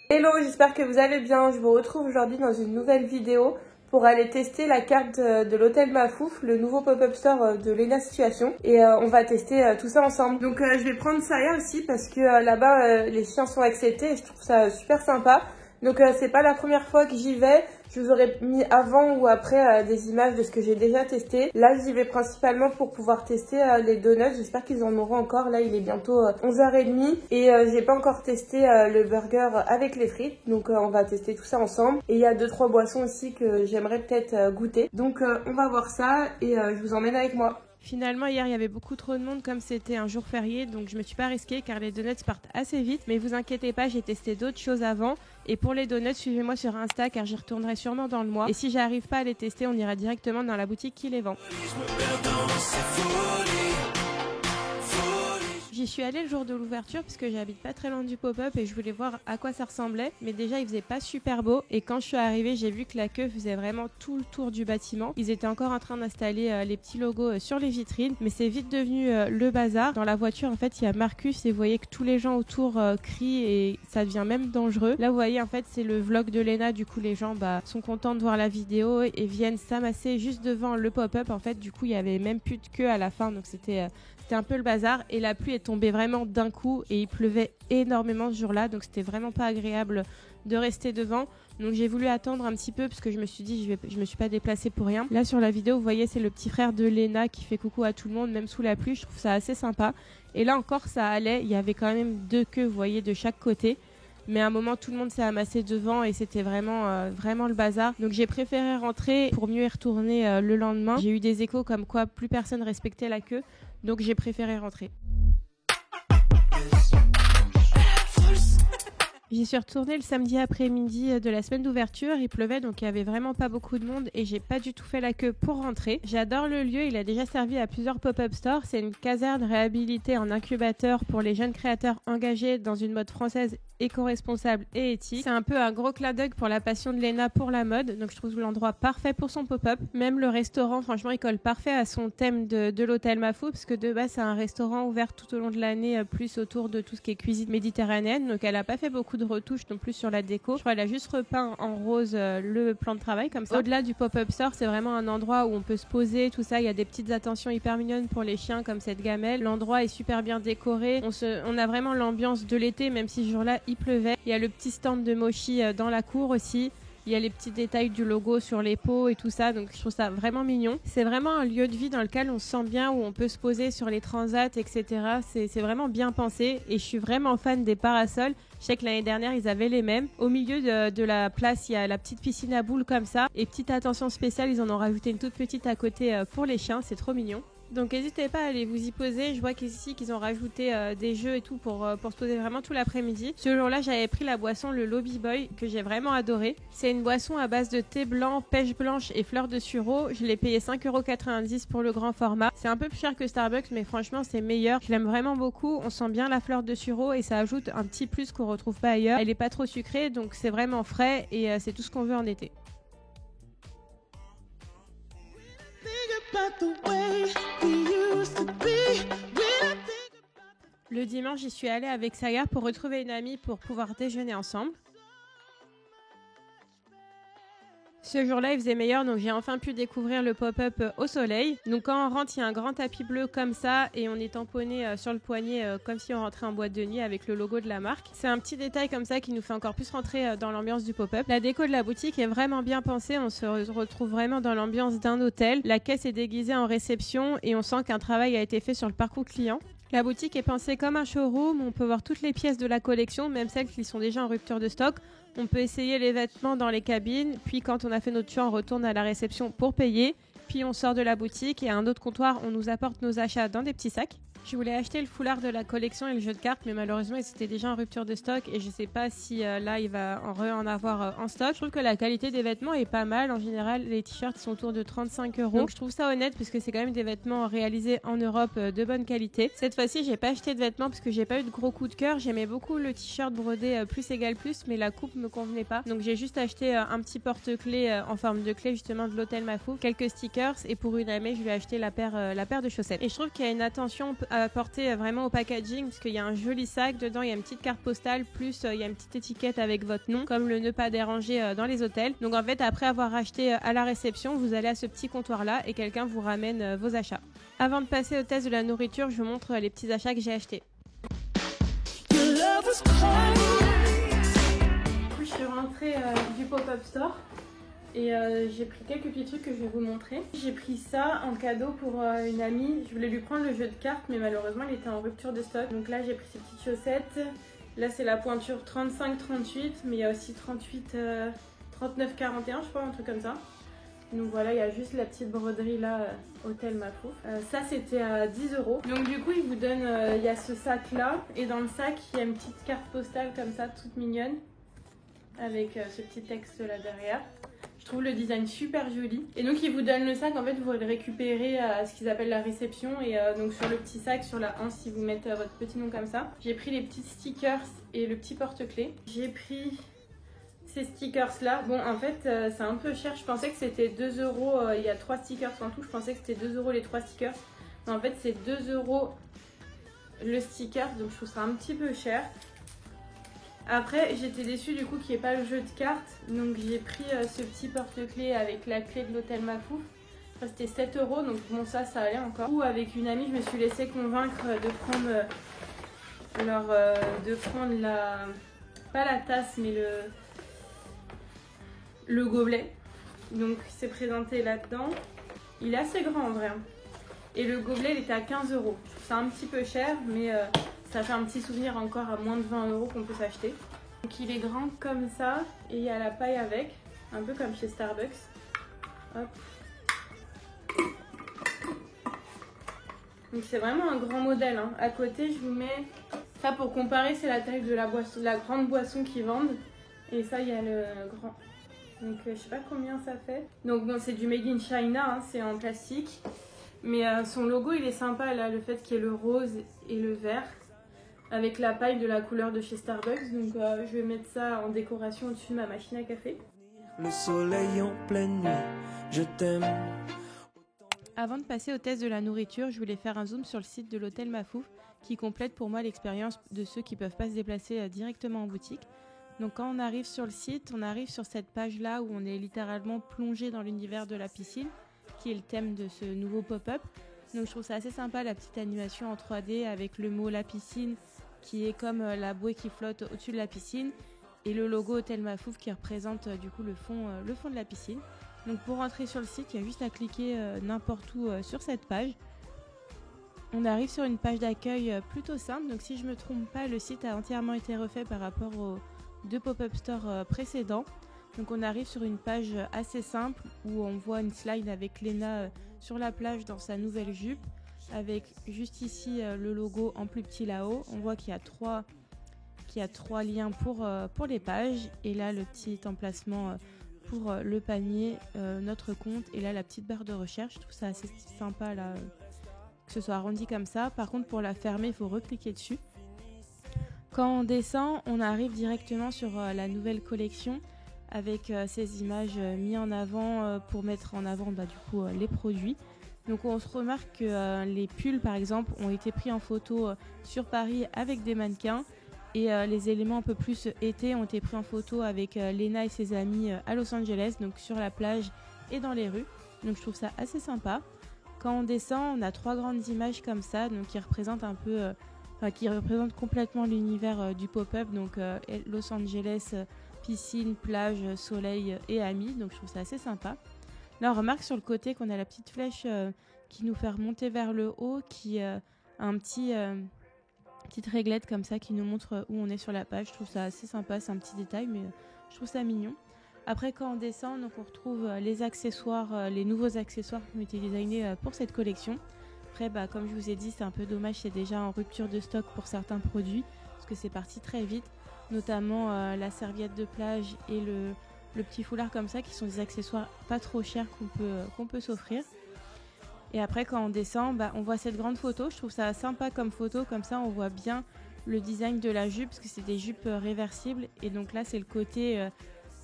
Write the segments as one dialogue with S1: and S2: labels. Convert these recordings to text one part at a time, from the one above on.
S1: Hello, j'espère que vous allez bien. Je vous retrouve aujourd'hui dans une nouvelle vidéo pour aller tester la carte de l'hôtel Mafouf, le nouveau pop-up store de Léna Situation. Et on va tester tout ça ensemble. Donc je vais prendre Saya aussi parce que là-bas les chiens sont acceptés et je trouve ça super sympa. Donc c'est pas la première fois que j'y vais. Je vous aurais mis avant ou après des images de ce que j'ai déjà testé. Là j'y vais principalement pour pouvoir tester les donuts. J'espère qu'ils en auront encore. Là il est bientôt 11h30 et j'ai pas encore testé le burger avec les frites. Donc on va tester tout ça ensemble. Et il y a 2-3 boissons aussi que j'aimerais peut-être goûter. Donc on va voir ça et je vous emmène avec moi.
S2: Finalement, hier, il y avait beaucoup trop de monde comme c'était un jour férié, donc je me suis pas risquée car les donuts partent assez vite. Mais vous inquiétez pas, j'ai testé d'autres choses avant. Et pour les donuts, suivez-moi sur Insta car j'y retournerai sûrement dans le mois. Et si j'arrive pas à les tester, on ira directement dans la boutique qui les vend. J'y suis allée le jour de l'ouverture parce que j'habite pas très loin du pop-up et je voulais voir à quoi ça ressemblait. Mais déjà, il faisait pas super beau et quand je suis arrivée, j'ai vu que la queue faisait vraiment tout le tour du bâtiment. Ils étaient encore en train d'installer les petits logos sur les vitrines, mais c'est vite devenu le bazar. Dans la voiture, en fait, il y a Marcus et vous voyez que tous les gens autour crient et ça devient même dangereux. Là, vous voyez, en fait, c'est le vlog de Léna. Du coup, les gens sont contents de voir la vidéo et viennent s'amasser juste devant le pop-up. En fait, du coup, il y avait même plus de queue à la fin, donc c'était un peu le bazar et la pluie est tombée vraiment d'un coup et il pleuvait énormément ce jour-là, donc c'était vraiment pas agréable de rester devant. Donc j'ai voulu attendre un petit peu parce que je me suis dit je me suis pas déplacée pour rien. Là sur la vidéo vous voyez c'est le petit frère de Léna qui fait coucou à tout le monde même sous la pluie, je trouve ça assez sympa. Et là encore ça allait, il y avait quand même 2 queues vous voyez de chaque côté. Mais à un moment, tout le monde s'est amassé devant et c'était vraiment le bazar. Donc j'ai préféré rentrer pour mieux y retourner le lendemain. J'ai eu des échos comme quoi plus personne respectait la queue. Donc j'ai préféré rentrer. J'y suis retournée le samedi après-midi de la semaine d'ouverture. Il pleuvait donc il y avait vraiment pas beaucoup de monde et j'ai pas du tout fait la queue pour rentrer. J'adore le lieu, il a déjà servi à plusieurs pop-up stores. C'est une caserne réhabilitée en incubateur pour les jeunes créateurs engagés dans une mode française éco-responsable et éthique. C'est un peu un gros clin d'œil pour la passion de Léna pour la mode, donc je trouve l'endroit parfait pour son pop-up. Même le restaurant, franchement, il colle parfait à son thème de l'hôtel Mafouf, parce que de base, c'est un restaurant ouvert tout au long de l'année, plus autour de tout ce qui est cuisine méditerranéenne, donc elle a pas fait beaucoup de retouches non plus sur la déco. Je crois qu'elle a juste repeint en rose le plan de travail comme ça. Au-delà du pop-up store, c'est vraiment un endroit où on peut se poser, tout ça. Il y a des petites attentions hyper mignonnes pour les chiens comme cette gamelle. L'endroit est super bien décoré. On a vraiment l'ambiance de l'été, même si ce jour-là, il pleuvait. Il y a le petit stand de mochi dans la cour aussi. Il y a les petits détails du logo sur les pots et tout ça, donc je trouve ça vraiment mignon. C'est vraiment un lieu de vie dans lequel on se sent bien, où on peut se poser sur les transats, etc. C'est vraiment bien pensé et je suis vraiment fan des parasols. Je sais que l'année dernière, ils avaient les mêmes. Au milieu de la place, il y a la petite piscine à boules comme ça. Et petite attention spéciale, ils en ont rajouté une toute petite à côté pour les chiens, c'est trop mignon. Donc n'hésitez pas à aller vous y poser. Je vois qu'ici qu'ils ont rajouté des jeux et tout pour se poser vraiment tout l'après-midi. Ce jour-là, j'avais pris la boisson le Lobby Boy que j'ai vraiment adoré. C'est une boisson à base de thé blanc, pêche blanche et fleurs de sureau. Je l'ai payé 5,90€ pour le grand format. C'est un peu plus cher que Starbucks mais franchement c'est meilleur. Je l'aime vraiment beaucoup. On sent bien la fleur de sureau et ça ajoute un petit plus qu'on retrouve pas ailleurs. Elle est pas trop sucrée donc c'est vraiment frais et c'est tout ce qu'on veut en été. Le dimanche, j'y suis allée avec Saya pour retrouver une amie pour pouvoir déjeuner ensemble. Ce jour-là, il faisait meilleur, donc j'ai enfin pu découvrir le pop-up au soleil. Donc quand on rentre, il y a un grand tapis bleu comme ça et on est tamponné sur le poignet comme si on rentrait en boîte de nuit avec le logo de la marque. C'est un petit détail comme ça qui nous fait encore plus rentrer dans l'ambiance du pop-up. La déco de la boutique est vraiment bien pensée, on se retrouve vraiment dans l'ambiance d'un hôtel. La caisse est déguisée en réception et on sent qu'un travail a été fait sur le parcours client. La boutique est pensée comme un showroom, on peut voir toutes les pièces de la collection, même celles qui sont déjà en rupture de stock. On peut essayer les vêtements dans les cabines, puis quand on a fait notre choix, on retourne à la réception pour payer. Puis on sort de la boutique et à un autre comptoir, on nous apporte nos achats dans des petits sacs. Je voulais acheter le foulard de la collection et le jeu de cartes, mais malheureusement, ils étaient déjà en rupture de stock et je sais pas si là, il va en avoir en stock. Je trouve que la qualité des vêtements est pas mal. En général, les t-shirts sont autour de 35 €. Donc, je trouve ça honnête parce que c'est quand même des vêtements réalisés en Europe de bonne qualité. Cette fois-ci, j'ai pas acheté de vêtements parce que j'ai pas eu de gros coup de cœur. J'aimais beaucoup le t-shirt brodé plus égal plus, mais la coupe me convenait pas. Donc, j'ai juste acheté un petit porte-clés en forme de clé justement de l'hôtel Mafouf, quelques stickers et pour une amie, je lui ai acheté la paire de chaussettes. Et je trouve qu'il y a une attention à apporter vraiment au packaging parce qu'il y a un joli sac dedans, il y a une petite carte postale plus il y a une petite étiquette avec votre nom comme le ne pas déranger dans les hôtels. Donc en fait après avoir acheté à la réception, vous allez à ce petit comptoir là et quelqu'un vous ramène vos achats. Avant de passer au test de la nourriture, je vous montre les petits achats que j'ai achetés. Du coup, je suis rentrée du pop-up store. Et j'ai pris quelques petits trucs que je vais vous montrer. J'ai pris ça en cadeau pour une amie. Je voulais lui prendre le jeu de cartes mais malheureusement il était en rupture de stock. Donc là j'ai pris ces petites chaussettes. Là c'est la pointure 35-38 mais il y a aussi 39-41 je crois, un truc comme ça. Donc voilà, il y a juste la petite broderie là, Hôtel Mafouf. Ça c'était à 10 €. Donc du coup il vous donne, il y a ce sac là. Et dans le sac il y a une petite carte postale comme ça, toute mignonne. Avec ce petit texte là derrière. Je trouve le design super joli. Et donc ils vous donnent le sac, en fait vous le récupérez à ce qu'ils appellent la réception. Et donc sur le petit sac, sur la hanche, ils vous mettent votre petit nom comme ça. J'ai pris les petits stickers et le petit porte-clés. J'ai pris ces stickers là. Bon en fait c'est un peu cher, je pensais que c'était 2 €. Il y a 3 stickers en tout, je pensais que c'était 2 € les 3 stickers. Mais en fait c'est 2 € le sticker, donc je trouve ça un petit peu cher. Après j'étais déçue du coup qu'il n'y ait pas le jeu de cartes, donc j'ai pris ce petit porte-clés avec la clé de l'hôtel Mafouf. C'était 7 €, donc bon ça allait encore. Ou avec une amie je me suis laissée convaincre de prendre la, pas la tasse mais le gobelet. Donc c'est présenté là-dedans. Il est assez grand en vrai. Et le gobelet il était à 15 €. Je trouve ça un petit peu cher mais ça fait un petit souvenir encore à moins de 20 € qu'on peut s'acheter. Donc il est grand comme ça et il y a la paille avec, un peu comme chez Starbucks. Hop. Donc c'est vraiment un grand modèle. Hein. À côté je vous mets ça pour comparer, c'est la taille de la grande boisson qu'ils vendent. Et ça il y a le grand. Donc je sais pas combien ça fait. Donc bon c'est du Made in China, hein, c'est en plastique. Mais son logo il est sympa là, le fait qu'il y ait le rose et le vert. Avec la paille de la couleur de chez Starbucks, donc je vais mettre ça en décoration au-dessus de ma machine à café.
S3: Le soleil en pleine nuit, je t'aime.
S2: Avant de passer au test de la nourriture, je voulais faire un zoom sur le site de l'hôtel Mafouf qui complète pour moi l'expérience de ceux qui ne peuvent pas se déplacer directement en boutique. Donc quand on arrive sur le site, on arrive sur cette page là où on est littéralement plongé dans l'univers de la piscine, qui est le thème de ce nouveau pop-up. Donc je trouve ça assez sympa la petite animation en 3D avec le mot la piscine qui est comme la bouée qui flotte au-dessus de la piscine et le logo Hôtel Mafouf qui représente du coup le fond de la piscine. Donc pour rentrer sur le site, il y a juste à cliquer n'importe où sur cette page. On arrive sur une page d'accueil plutôt simple, donc si je me trompe pas, le site a entièrement été refait par rapport aux 2 pop-up stores précédents. Donc on arrive sur une page assez simple où on voit une slide avec Léna sur la plage dans sa nouvelle jupe, avec juste ici le logo en plus petit là-haut. On voit qu'il y a 3 liens pour les pages et là le petit emplacement pour le panier, notre compte et là la petite barre de recherche. Je trouve ça assez sympa là, que ce soit arrondi comme ça. Par contre pour la fermer il faut recliquer dessus. Quand on descend, on arrive directement sur la nouvelle collection avec ces images mises en avant pour mettre en avant du coup les produits. Donc on se remarque que les pulls par exemple ont été pris en photo sur Paris avec des mannequins et les éléments un peu plus été ont été pris en photo avec Léna et ses amis à Los Angeles, donc sur la plage et dans les rues. Donc je trouve ça assez sympa. Quand on descend, on a 3 grandes images comme ça, donc qui représentent un peu, qui représentent complètement l'univers du pop-up, donc Los Angeles, piscine, plage, soleil et amis, donc je trouve ça assez sympa. Là on remarque sur le côté qu'on a la petite flèche qui nous fait remonter vers le haut, qui a un petite réglette comme ça qui nous montre où on est sur la page. Je trouve ça assez sympa, c'est un petit détail mais je trouve ça mignon. Après quand on descend, donc on retrouve les accessoires, les nouveaux accessoires qui ont été designés pour cette collection. Après, comme je vous ai dit, c'est un peu dommage, c'est déjà en rupture de stock pour certains produits, parce que c'est parti très vite, notamment la serviette de plage et le petit foulard comme ça, qui sont des accessoires pas trop chers qu'on peut s'offrir. Et après, quand on descend, on voit cette grande photo. Je trouve ça sympa comme photo, comme ça on voit bien le design de la jupe, parce que c'est des jupes réversibles. Et donc là, c'est le côté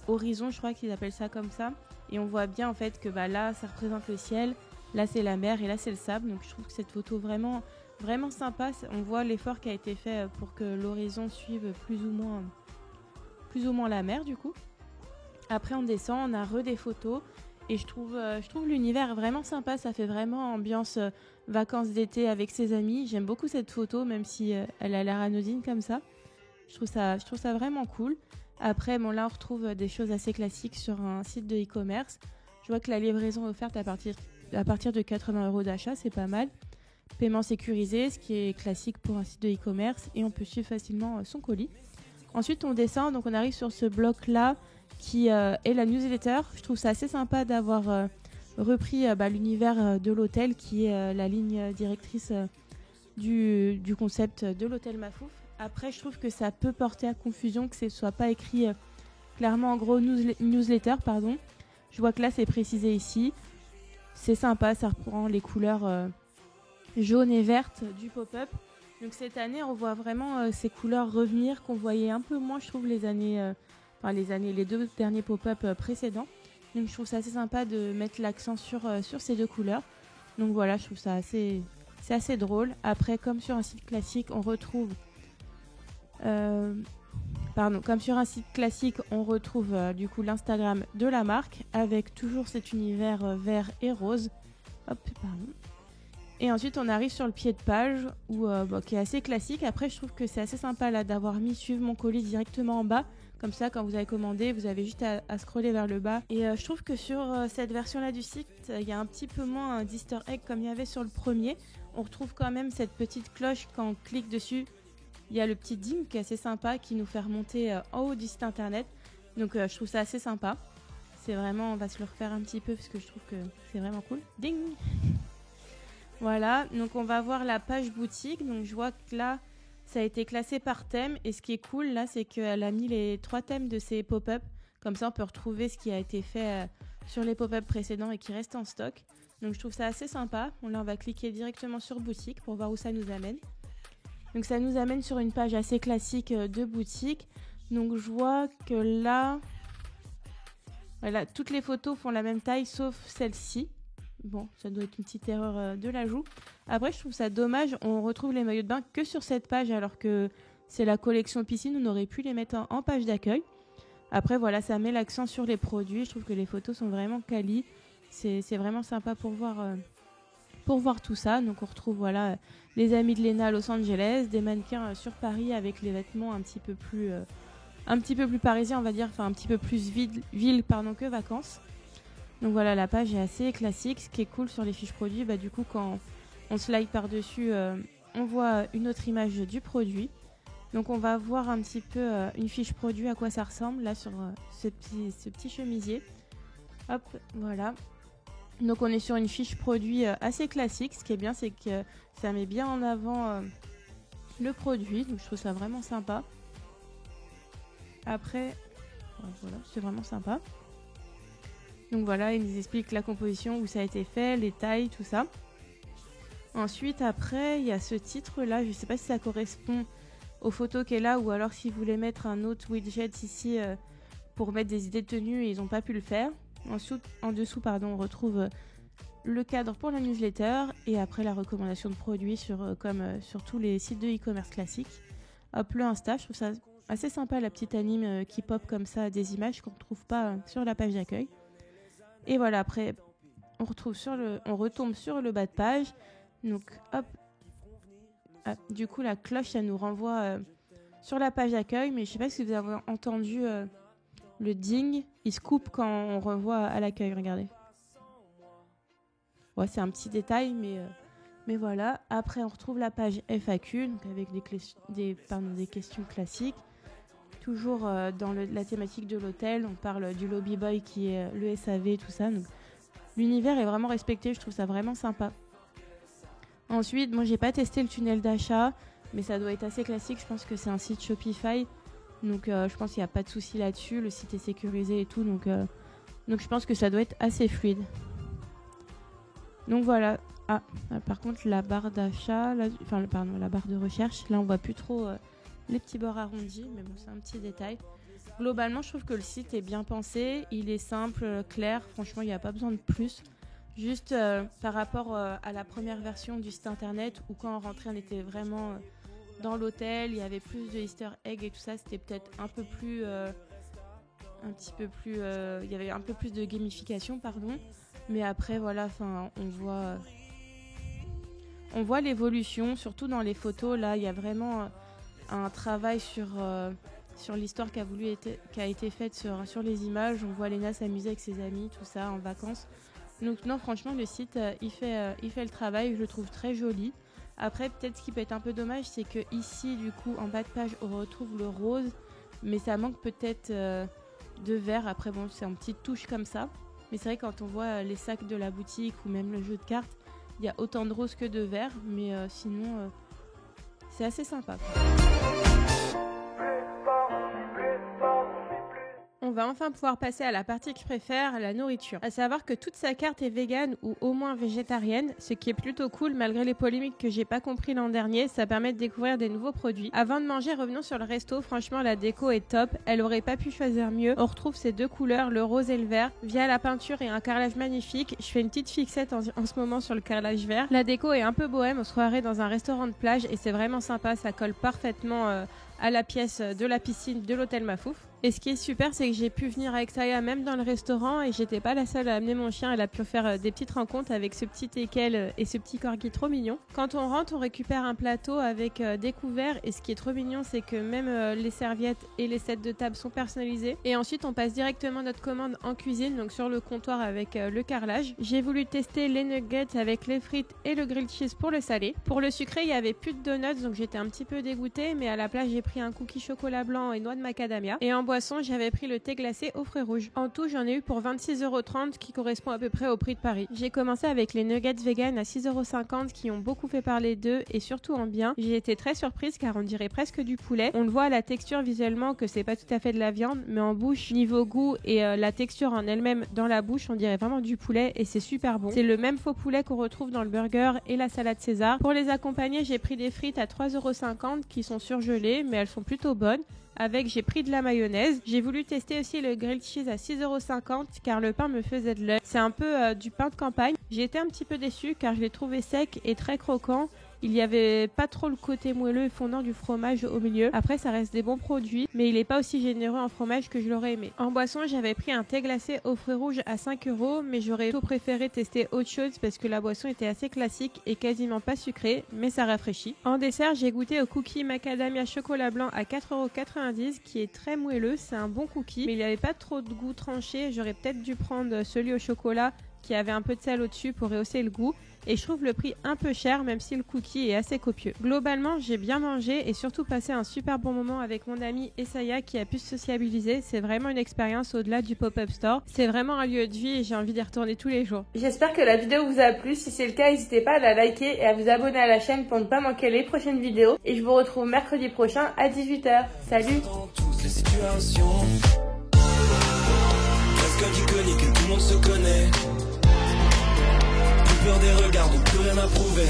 S2: horizon, je crois qu'ils appellent ça comme ça. Et on voit bien en fait que là, ça représente le ciel, là c'est la mer et là c'est le sable. Donc je trouve que cette photo vraiment, vraiment sympa. On voit l'effort qui a été fait pour que l'horizon suive plus ou moins la mer du coup. Après on descend, on a des photos. Et je trouve l'univers vraiment sympa, ça fait vraiment ambiance vacances d'été avec ses amis. J'aime beaucoup cette photo, même si elle a l'air anodine comme ça. Je trouve ça vraiment cool. Après, là on retrouve des choses assez classiques sur un site de e-commerce. Je vois que la livraison est offerte à partir de 80 € d'achat, c'est pas mal. Paiement sécurisé, ce qui est classique pour un site de e-commerce, et on peut suivre facilement son colis. Ensuite on descend, donc on arrive sur ce bloc-là, qui est la newsletter. Je trouve ça assez sympa d'avoir repris l'univers de l'hôtel, qui est la ligne directrice du concept de l'hôtel Mafouf. Après, je trouve que ça peut porter à confusion que ce ne soit pas écrit clairement en gros newsletter. Je vois que là, c'est précisé ici. C'est sympa, ça reprend les couleurs jaunes et vertes du pop-up. Donc cette année, on voit vraiment ces couleurs revenir qu'on voyait un peu moins, je trouve, les deux derniers pop-up précédents. Donc je trouve ça assez sympa de mettre l'accent sur ces deux couleurs. Donc voilà, je trouve ça c'est assez drôle. Après, comme sur un site classique, on retrouve du coup l'Instagram de la marque avec toujours cet univers vert et rose. Et ensuite, on arrive sur le pied de page qui est assez classique. Après, je trouve que c'est assez sympa là d'avoir mis suivre mon colis directement en bas. Comme ça, quand vous avez commandé, vous avez juste à scroller vers le bas. Et je trouve que sur cette version-là du site, il y a un petit peu moins d'easter egg comme il y avait sur le premier. On retrouve quand même cette petite cloche quand on clique dessus. Il y a le petit ding qui est assez sympa, qui nous fait remonter en haut du site internet. Donc je trouve ça assez sympa. C'est vraiment, on va se le refaire un petit peu parce que je trouve que c'est vraiment cool. Ding. Voilà, donc on va voir la page boutique. Donc je vois que là, ça a été classé par thème. Et ce qui est cool là, c'est qu'elle a mis les 3 thèmes de ces pop-up. Comme ça, on peut retrouver ce qui a été fait sur les pop-up précédents et qui reste en stock. Donc je trouve ça assez sympa. Là, on va cliquer directement sur boutique pour voir où ça nous amène. Donc ça nous amène sur une page assez classique de boutique. Donc je vois que là, voilà, toutes les photos font la même taille sauf celle-ci. Bon, ça doit être une petite erreur de l'ajout. Après, je trouve ça dommage. On retrouve les maillots de bain que sur cette page alors que c'est la collection piscine. On aurait pu les mettre en page d'accueil. Après, voilà, ça met l'accent sur les produits. Je trouve que les photos sont vraiment quali. C'est vraiment sympa pour voir tout ça. Donc, on retrouve les amis de Lena à Los Angeles, des mannequins sur Paris avec les vêtements un petit peu plus parisiens, on va dire, enfin un petit peu plus ville que vacances. Donc voilà, la page est assez classique. Ce qui est cool sur les fiches produits, du coup, quand on slide par-dessus, on voit une autre image du produit. Donc on va voir un petit peu une fiche produit, à quoi ça ressemble, là, sur ce petit chemisier. Hop, voilà. Donc on est sur une fiche produit assez classique. Ce qui est bien, c'est que ça met bien en avant le produit. Donc je trouve ça vraiment sympa. Après, voilà, c'est vraiment sympa. Donc voilà, il nous explique la composition, où ça a été fait, les tailles, tout ça. Ensuite, après, il y a ce titre-là. Je ne sais pas si ça correspond aux photos qu'elle a ou alors s'ils voulaient mettre un autre widget ici pour mettre des idées de tenue et ils n'ont pas pu le faire. En dessous, on retrouve le cadre pour la newsletter et après la recommandation de produits comme sur tous les sites de e-commerce classiques. Hop, le Insta, je trouve ça assez sympa, la petite anime qui pop comme ça des images qu'on ne retrouve pas sur la page d'accueil. Et voilà, après, on retombe sur le bas de page. Donc, hop. Ah, du coup, la cloche, ça nous renvoie sur la page d'accueil. Mais je ne sais pas si vous avez entendu le ding. Il se coupe quand on revoit à l'accueil, regardez. Ouais, c'est un petit détail, mais voilà. Après, on retrouve la page FAQ, donc avec des questions classiques. Toujours dans la thématique de l'hôtel, on parle du lobby boy qui est le SAV, tout ça. Donc, l'univers est vraiment respecté, je trouve ça vraiment sympa. Ensuite, bon, j'ai pas testé le tunnel d'achat, mais ça doit être assez classique. Je pense que c'est un site Shopify, donc je pense qu'il n'y a pas de souci là-dessus. Le site est sécurisé et tout, donc je pense que ça doit être assez fluide. Donc voilà. Par contre, la barre d'achat, la barre de recherche, là on voit plus trop les petits bords arrondis, mais bon, c'est un petit détail. Globalement, je trouve que le site est bien pensé, il est simple, clair, franchement, il n'y a pas besoin de plus. Juste par rapport à la première version du site internet, où quand on rentrait, on était vraiment dans l'hôtel, il y avait plus de easter eggs et tout ça, c'était peut-être un peu plus... il y avait un peu plus de gamification, pardon. Mais après, voilà, on voit l'évolution, surtout dans les photos. Là, il y a vraiment un travail sur l'histoire qui a été faite sur les images. On voit Léna s'amuser avec ses amis, tout ça, en vacances. Donc non, franchement, le site, il fait le travail. Je le trouve très joli. Après, peut-être ce qui peut être un peu dommage, c'est que ici, du coup, en bas de page, on retrouve le rose. Mais ça manque peut-être de vert. Après, bon, c'est en petite touche comme ça. Mais c'est vrai, quand on voit les sacs de la boutique ou même le jeu de cartes, il y a autant de rose que de vert, mais sinon, c'est assez sympa. On va enfin pouvoir passer à la partie que je préfère, la nourriture. À savoir que toute sa carte est végane ou au moins végétarienne, ce qui est plutôt cool malgré les polémiques que j'ai pas compris l'an dernier, ça permet de découvrir des nouveaux produits. Avant de manger, revenons sur le resto, franchement la déco est top, elle aurait pas pu choisir mieux. On retrouve ces deux couleurs, le rose et le vert, via la peinture et un carrelage magnifique. Je fais une petite fixette en ce moment sur le carrelage vert. La déco est un peu bohème, on se croirait dans un restaurant de plage et c'est vraiment sympa, ça colle parfaitement à la pièce de la piscine de l'hôtel Mafouf. Et ce qui est super, c'est que j'ai pu venir avec Saya même dans le restaurant et j'étais pas la seule à amener mon chien. Elle a pu faire des petites rencontres avec ce petit teckel et ce petit corgi trop mignon. Quand on rentre, on récupère un plateau avec des couverts et ce qui est trop mignon, c'est que même les serviettes et les sets de table sont personnalisés. Et ensuite, on passe directement notre commande en cuisine, donc sur le comptoir avec le carrelage. J'ai voulu tester les nuggets avec les frites et le grilled cheese pour le salé. Pour le sucré, il y avait plus de donuts, donc j'étais un petit peu dégoûtée, mais à la place, j'ai pris un cookie chocolat blanc et noix de macadamia. Et en boisson, j'avais pris le thé glacé aux fruits rouges. En tout, j'en ai eu pour 26,30 € qui correspond à peu près au prix de Paris. J'ai commencé avec les nuggets vegan à 6,50 € qui ont beaucoup fait parler d'eux et surtout en bien. J'ai été très surprise car on dirait presque du poulet. On le voit à la texture visuellement que c'est pas tout à fait de la viande, mais en bouche, niveau goût et la texture en elle-même dans la bouche, on dirait vraiment du poulet et c'est super bon. C'est le même faux poulet qu'on retrouve dans le burger et la salade César. Pour les accompagner, j'ai pris des frites à 3,50 € qui sont surgelées mais elles sont plutôt bonnes. J'ai pris de la mayonnaise. J'ai voulu tester aussi le grilled cheese à 6,50 € car le pain me faisait de l'œil. C'est un peu du pain de campagne. J'ai été un petit peu déçue car je l'ai trouvé sec et très croquant. Il n'y avait pas trop le côté moelleux et fondant du fromage au milieu. Après, ça reste des bons produits, mais il n'est pas aussi généreux en fromage que je l'aurais aimé. En boisson, j'avais pris un thé glacé aux fruits rouges à 5 €, mais j'aurais tout préféré tester autre chose parce que la boisson était assez classique et quasiment pas sucrée, mais ça rafraîchit. En dessert, j'ai goûté au cookie macadamia chocolat blanc à 4,90 € qui est très moelleux. C'est un bon cookie, mais il n'y avait pas trop de goût tranché. J'aurais peut-être dû prendre celui au chocolat qui avait un peu de sel au-dessus pour rehausser le goût. Et je trouve le prix un peu cher même si le cookie est assez copieux. Globalement, j'ai bien mangé et surtout passé un super bon moment avec mon ami Essaya qui a pu se sociabiliser. C'est vraiment une expérience au-delà du pop-up store. C'est vraiment un lieu de vie et j'ai envie d'y retourner tous les jours.
S1: J'espère que la vidéo vous a plu. Si c'est le cas, n'hésitez pas à la liker et à vous abonner à la chaîne pour ne pas manquer les prochaines vidéos. Et je vous retrouve mercredi prochain à 18 h. Salut!
S3: Dans toutes les situations, presque iconique et tout le monde se connaît. Plus peur des regards, donc plus rien à prouver.